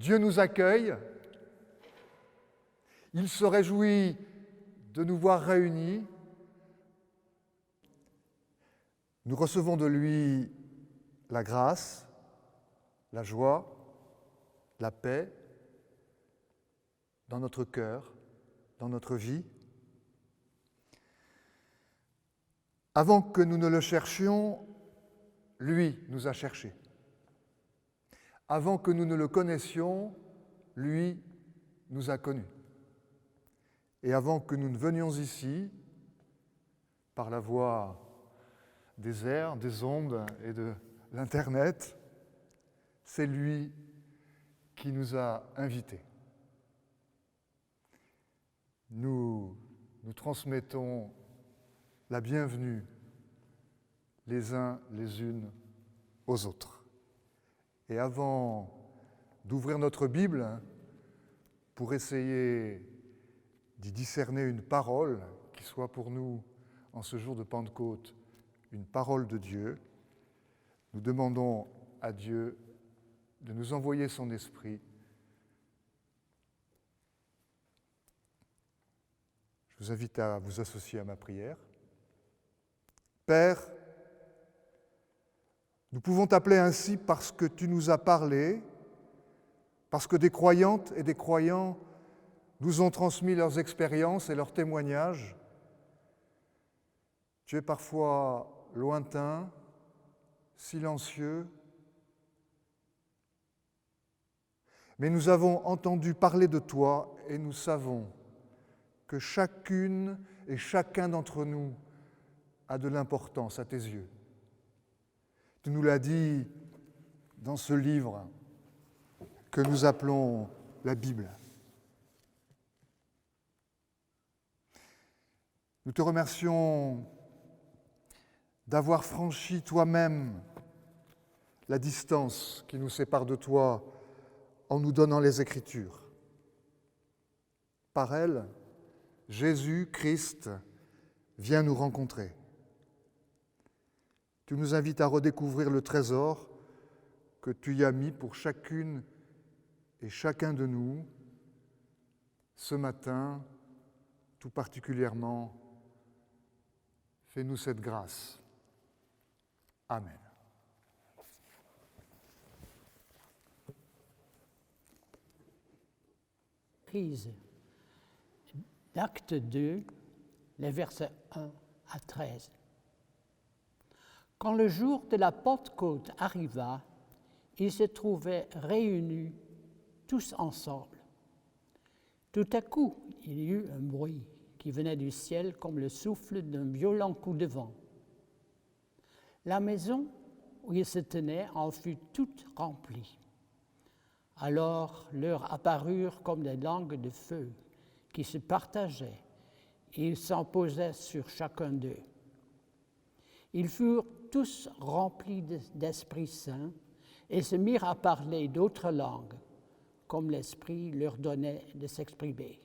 Dieu nous accueille, il se réjouit de nous voir réunis. Nous recevons de lui la grâce, la joie, la paix dans notre cœur, dans notre vie. Avant que nous ne le cherchions, lui nous a cherchés. Avant que nous ne le connaissions, lui nous a connus. Et avant que nous ne venions ici, par la voie des airs, des ondes et de l'Internet, c'est lui qui nous a invités. Nous transmettons la bienvenue les uns les unes aux autres. Et avant d'ouvrir notre Bible pour essayer d'y discerner une parole qui soit pour nous, en ce jour de Pentecôte, une parole de Dieu, nous demandons à Dieu de nous envoyer son esprit. Je vous invite à vous associer à ma prière. Père, nous pouvons t'appeler ainsi parce que tu nous as parlé, parce que des croyantes et des croyants nous ont transmis leurs expériences et leurs témoignages. Tu es parfois lointain, silencieux, mais nous avons entendu parler de toi et nous savons que chacune et chacun d'entre nous a de l'importance à tes yeux. Tu nous l'as dit dans ce livre que nous appelons la Bible. Nous te remercions d'avoir franchi toi-même la distance qui nous sépare de toi en nous donnant les Écritures. Par elles, Jésus-Christ vient nous rencontrer. Tu nous invites à redécouvrir le trésor que tu y as mis pour chacune et chacun de nous ce matin, tout particulièrement. Fais-nous cette grâce. Amen. Prise d'Acte 2, les versets 1 à 13. Quand le jour de la Pentecôte arriva, ils se trouvaient réunis tous ensemble. Tout à coup, il y eut un bruit qui venait du ciel comme le souffle d'un violent coup de vent. La maison où ils se tenaient en fut toute remplie. Alors leur apparurent comme des langues de feu qui se partageaient, et ils s'en posaient sur chacun d'eux. Ils furent tous remplis d'Esprit Saint et se mirent à parler d'autres langues, comme l'Esprit leur donnait de s'exprimer.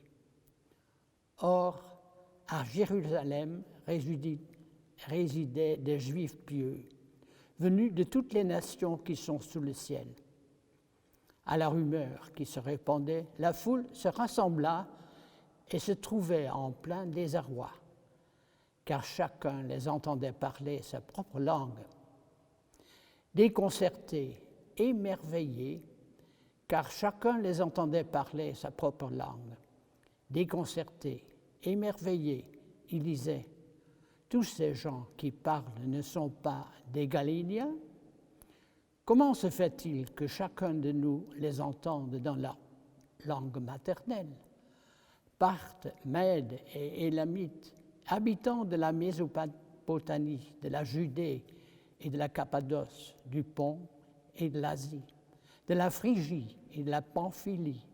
Or, à Jérusalem résidaient des Juifs pieux, venus de toutes les nations qui sont sous le ciel. À la rumeur qui se répandait, la foule se rassembla et se trouvait en plein désarroi, car chacun les entendait parler sa propre langue. Déconcertés, émerveillés, car chacun les entendait parler sa propre langue. Déconcertés, émerveillés, ils disaient « Tous ces gens qui parlent ne sont pas des Galiléens ? Comment se fait-il que chacun de nous les entende dans la langue maternelle ? Parthes, Mèdes et Élamites, habitants de la Mésopotamie, de la Judée et de la Cappadoce, du Pont et de l'Asie, de la Phrygie et de la Pamphylie,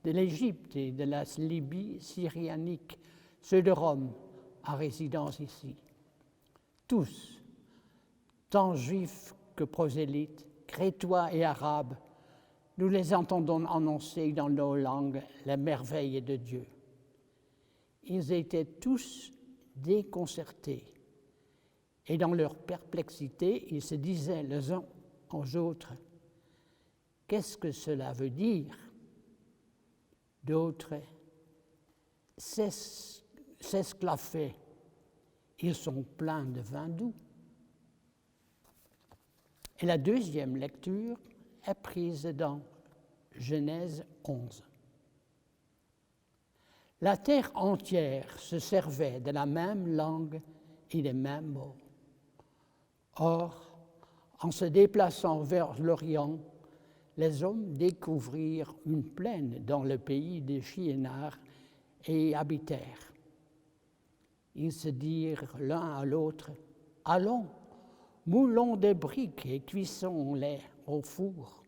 de l'Égypte et de la Libye syrianique, ceux de Rome à résidence ici. Tous, tant juifs que prosélytes, crétois et arabes, nous les entendons annoncer dans nos langues les merveilles de Dieu. Ils étaient tous déconcertés, et dans leur perplexité, ils se disaient les uns aux autres « Qu'est-ce que cela veut dire ?» d'autres s'esclaffaient. Ils sont pleins de vin doux. Et la deuxième lecture est prise dans Genèse 11. La terre entière se servait de la même langue et des mêmes mots. Or, en se déplaçant vers l'Orient, les hommes découvrirent une plaine dans le pays des Shiénars et y habitèrent. Ils se dirent l'un à l'autre, « Allons, moulons des briques et cuisons-les au four. »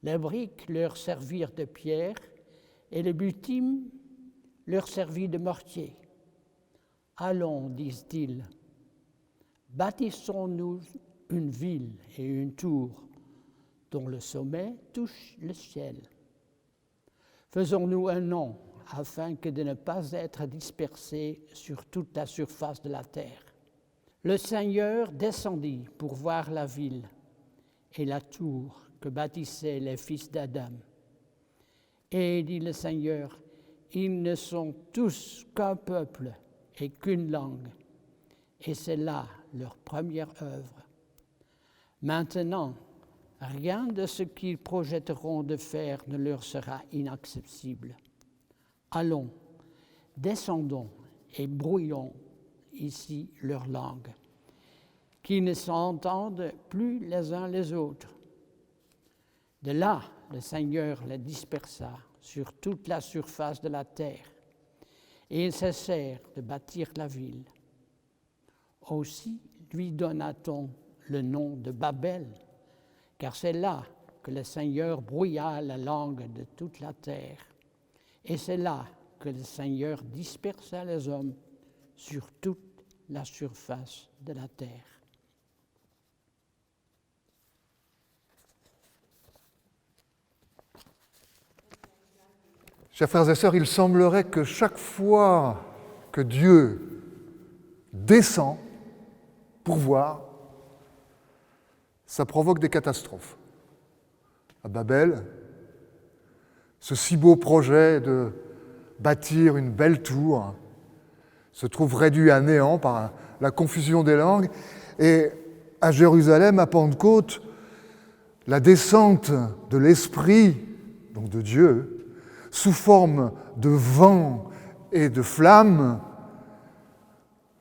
Les briques leur servirent de pierre et le bitume leur servit de mortier. « Allons, disent-ils, bâtissons-nous une ville et une tour dont le sommet touche le ciel. Faisons-nous un nom afin que de ne pas être dispersés sur toute la surface de la terre. » Le Seigneur descendit pour voir la ville et la tour que bâtissaient les fils d'Adam. Et dit le Seigneur, ils ne sont tous qu'un peuple et qu'une langue, et c'est là leur première œuvre. Maintenant, rien de ce qu'ils projetteront de faire ne leur sera inaccessible. Allons, descendons et brouillons ici leur langue, qu'ils ne s'entendent plus les uns les autres. De là, le Seigneur les dispersa sur toute la surface de la terre, et ils cessèrent de bâtir la ville. Aussi lui donna-t-on le nom de Babel, car c'est là que le Seigneur brouilla la langue de toute la terre, et c'est là que le Seigneur dispersa les hommes sur toute la surface de la terre. Chers frères et sœurs, il semblerait que chaque fois que Dieu descend pour voir, ça provoque des catastrophes. À Babel, ce si beau projet de bâtir une belle tour se trouve réduit à néant par la confusion des langues. Et à Jérusalem, à Pentecôte, la descente de l'Esprit, donc de Dieu, sous forme de vent et de flammes,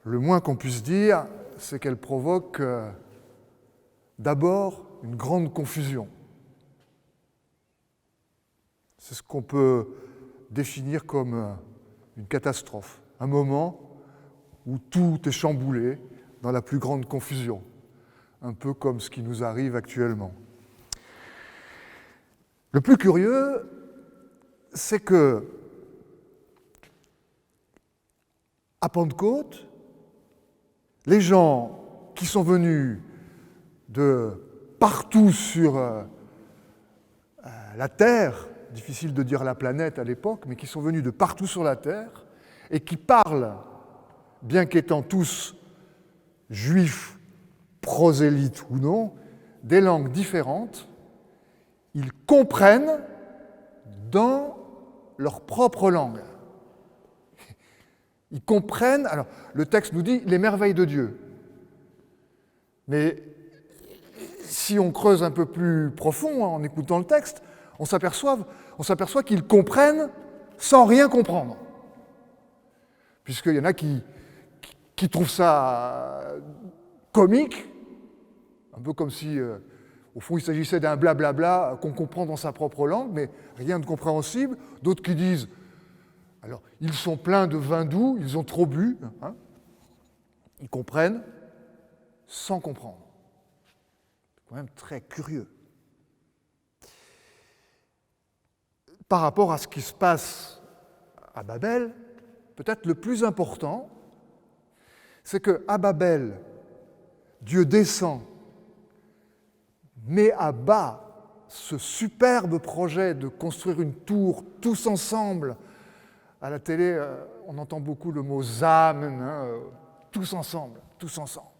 le moins qu'on puisse dire, c'est qu'elle provoque d'abord une grande confusion. C'est ce qu'on peut définir comme une catastrophe, un moment où tout est chamboulé dans la plus grande confusion, un peu comme ce qui nous arrive actuellement. Le plus curieux, c'est que à Pentecôte, les gens qui sont venus de partout sur la Terre, difficile de dire la planète à l'époque, mais qui sont venus de partout sur la Terre et qui parlent, bien qu'étant tous juifs, prosélytes ou non, des langues différentes, ils comprennent dans leur propre langue. Ils comprennent, alors le texte nous dit les merveilles de Dieu. Mais si on creuse un peu plus profond en écoutant le texte, on s'aperçoit qu'ils comprennent sans rien comprendre. Puisqu'il y en a qui trouvent ça comique, un peu comme si, au fond, il s'agissait d'un blablabla qu'on comprend dans sa propre langue, mais rien de compréhensible. D'autres qui disent, alors, ils sont pleins de vin doux, ils ont trop bu. Hein. Ils comprennent sans comprendre. C'est quand même très curieux. Par rapport à ce qui se passe à Babel, peut-être le plus important, c'est qu'à Babel, Dieu descend, met à bas ce superbe projet de construire une tour tous ensemble. À la télé, on entend beaucoup le mot Zamen, hein, tous ensemble, tous ensemble.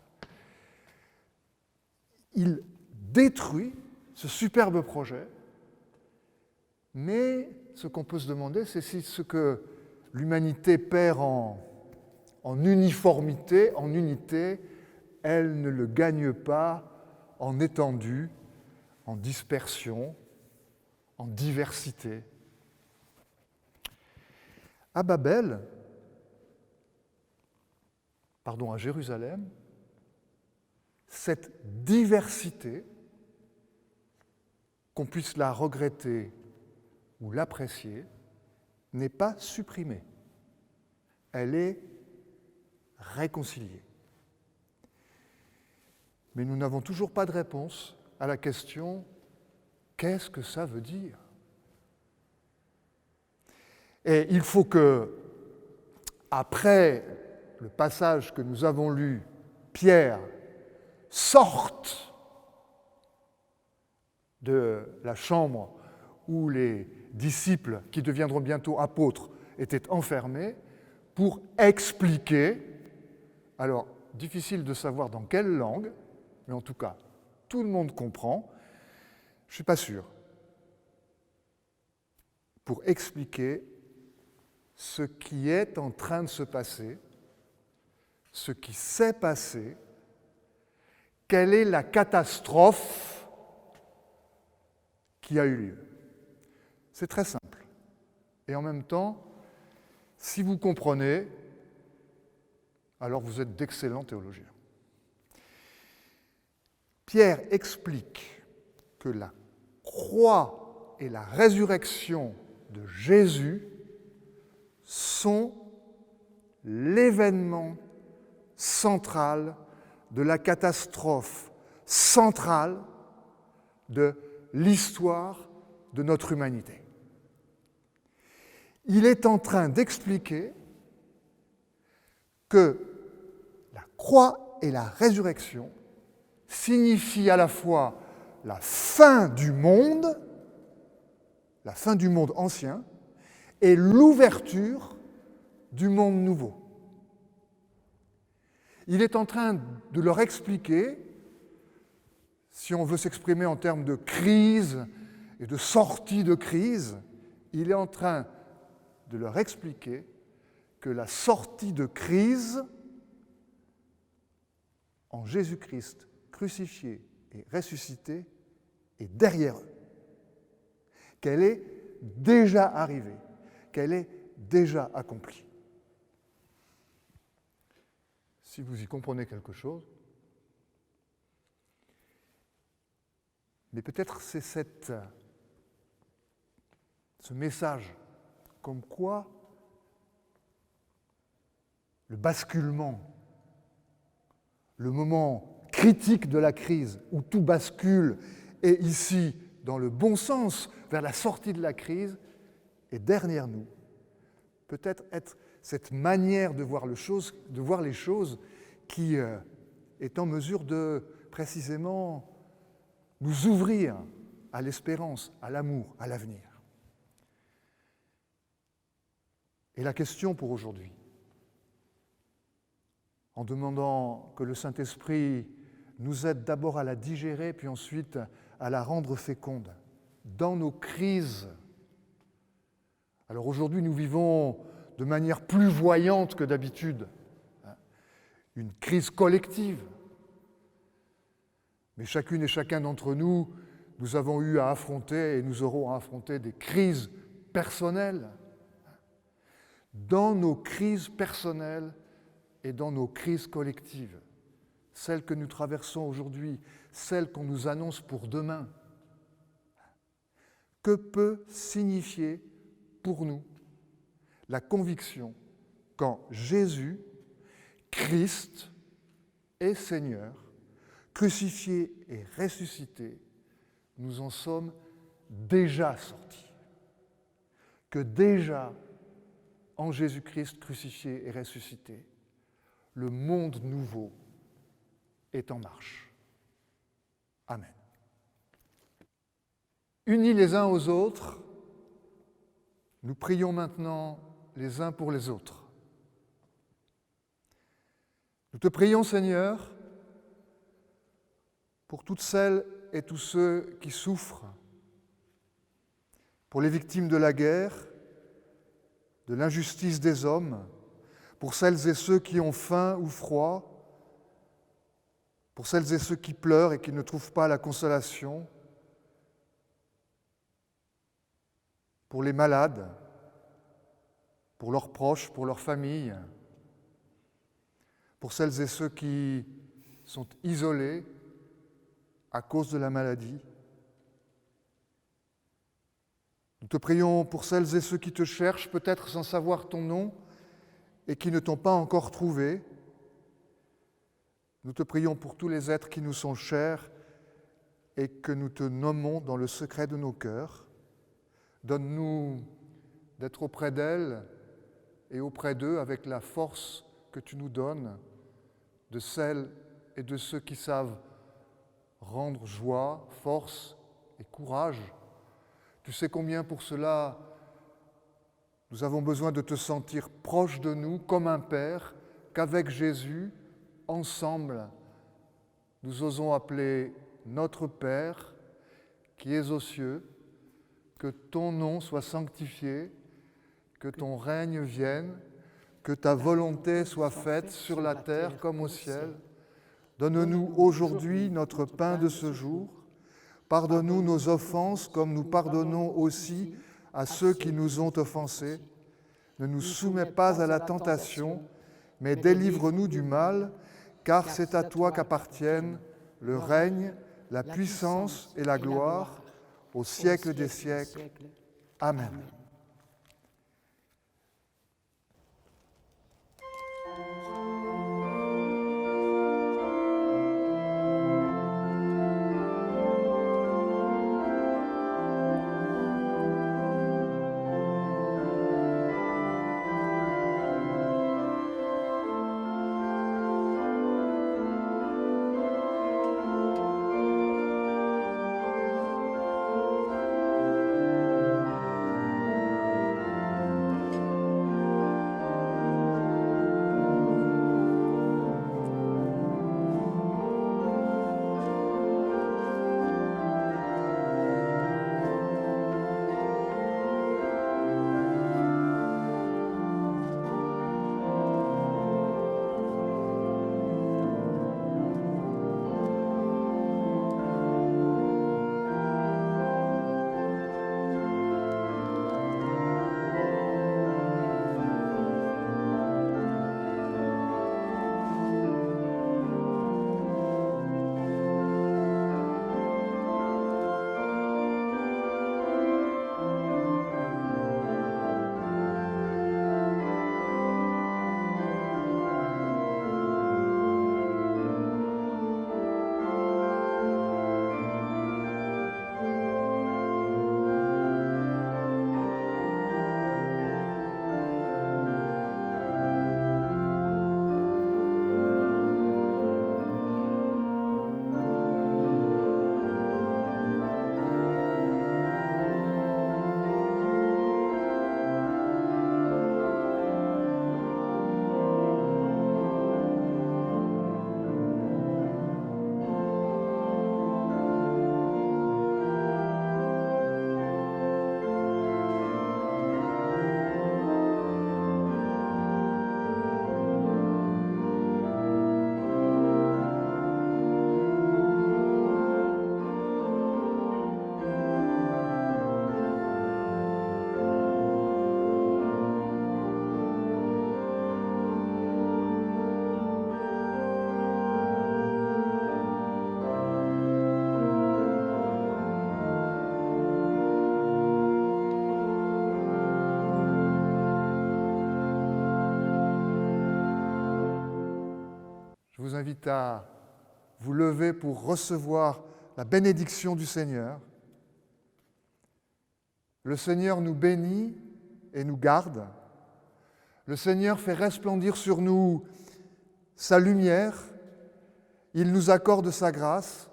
Il détruit ce superbe projet, mais ce qu'on peut se demander, c'est si ce que l'humanité perd en uniformité, en unité, elle ne le gagne pas en étendue, en dispersion, en diversité. À Jérusalem, cette diversité, qu'on puisse la regretter ou l'apprécier, n'est pas supprimée. Elle est réconciliée. Mais nous n'avons toujours pas de réponse à la question « qu'est-ce que ça veut dire ?» Et il faut que, après le passage que nous avons lu, Pierre sorte de la chambre où les disciples, qui deviendront bientôt apôtres, étaient enfermés, pour expliquer, alors difficile de savoir dans quelle langue, mais en tout cas, tout le monde comprend, je ne suis pas sûr, pour expliquer ce qui est en train de se passer, ce qui s'est passé, quelle est la catastrophe qui a eu lieu. C'est très simple. Et en même temps, si vous comprenez, alors vous êtes d'excellents théologiens. Pierre explique que la croix et la résurrection de Jésus sont l'événement central de la catastrophe centrale de l'histoire de notre humanité. Il est en train d'expliquer que la croix et la résurrection signifient à la fois la fin du monde ancien, et l'ouverture du monde nouveau. Il est en train de leur expliquer, si on veut s'exprimer en termes de crise et de sortie de crise, il est en train de leur expliquer que la sortie de crise en Jésus-Christ crucifié et ressuscité est derrière eux, qu'elle est déjà arrivée, qu'elle est déjà accomplie. Si vous y comprenez quelque chose, mais peut-être c'est ce message comme quoi le basculement, le moment critique de la crise où tout bascule est ici dans le bon sens vers la sortie de la crise et derrière nous, peut-être être cette manière de voir les choses qui est en mesure de précisément nous ouvrir à l'espérance, à l'amour, à l'avenir. Et la question pour aujourd'hui, en demandant que le Saint-Esprit nous aide d'abord à la digérer, puis ensuite à la rendre féconde dans nos crises. Alors aujourd'hui, nous vivons de manière plus voyante que d'habitude une crise collective. Mais chacune et chacun d'entre nous, nous avons eu à affronter et nous aurons à affronter des crises personnelles. Dans nos crises personnelles et dans nos crises collectives, celles que nous traversons aujourd'hui, celles qu'on nous annonce pour demain, que peut signifier pour nous la conviction qu'en Jésus, Christ est Seigneur, crucifié et ressuscité, nous en sommes déjà sortis. Que déjà, en Jésus-Christ crucifié et ressuscité, le monde nouveau est en marche. Amen. Unis les uns aux autres, nous prions maintenant les uns pour les autres. Nous te prions, Seigneur, pour toutes celles et tous ceux qui souffrent, pour les victimes de la guerre, de l'injustice des hommes, pour celles et ceux qui ont faim ou froid, pour celles et ceux qui pleurent et qui ne trouvent pas la consolation, pour les malades, pour leurs proches, pour leurs familles, pour celles et ceux qui sont isolés à cause de la maladie. Nous te prions pour celles et ceux qui te cherchent, peut-être sans savoir ton nom, et qui ne t'ont pas encore trouvé. Nous te prions pour tous les êtres qui nous sont chers et que nous te nommons dans le secret de nos cœurs. Donne-nous d'être auprès d'elles et auprès d'eux avec la force que tu nous donnes, de celles et de ceux qui savent rendre joie, force et courage. Tu sais combien pour cela nous avons besoin de te sentir proche de nous comme un Père, qu'avec Jésus, ensemble, nous osons appeler notre Père qui es aux cieux, que ton nom soit sanctifié, que ton règne vienne, que ta volonté soit faite sur la terre comme au ciel. Donne-nous aujourd'hui notre pain de ce jour. Pardonne-nous nos offenses comme nous pardonnons aussi à ceux qui nous ont offensés. Ne nous soumets pas à la tentation, mais délivre-nous du mal, car c'est à toi qu'appartiennent le règne, la puissance et la gloire, au siècle des siècles. Amen. Je vous invite à vous lever pour recevoir la bénédiction du Seigneur. Le Seigneur nous bénit et nous garde. Le Seigneur fait resplendir sur nous sa lumière. Il nous accorde sa grâce.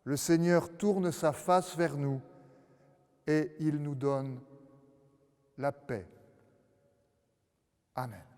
Le Seigneur tourne sa face vers nous et il nous donne la paix. Amen.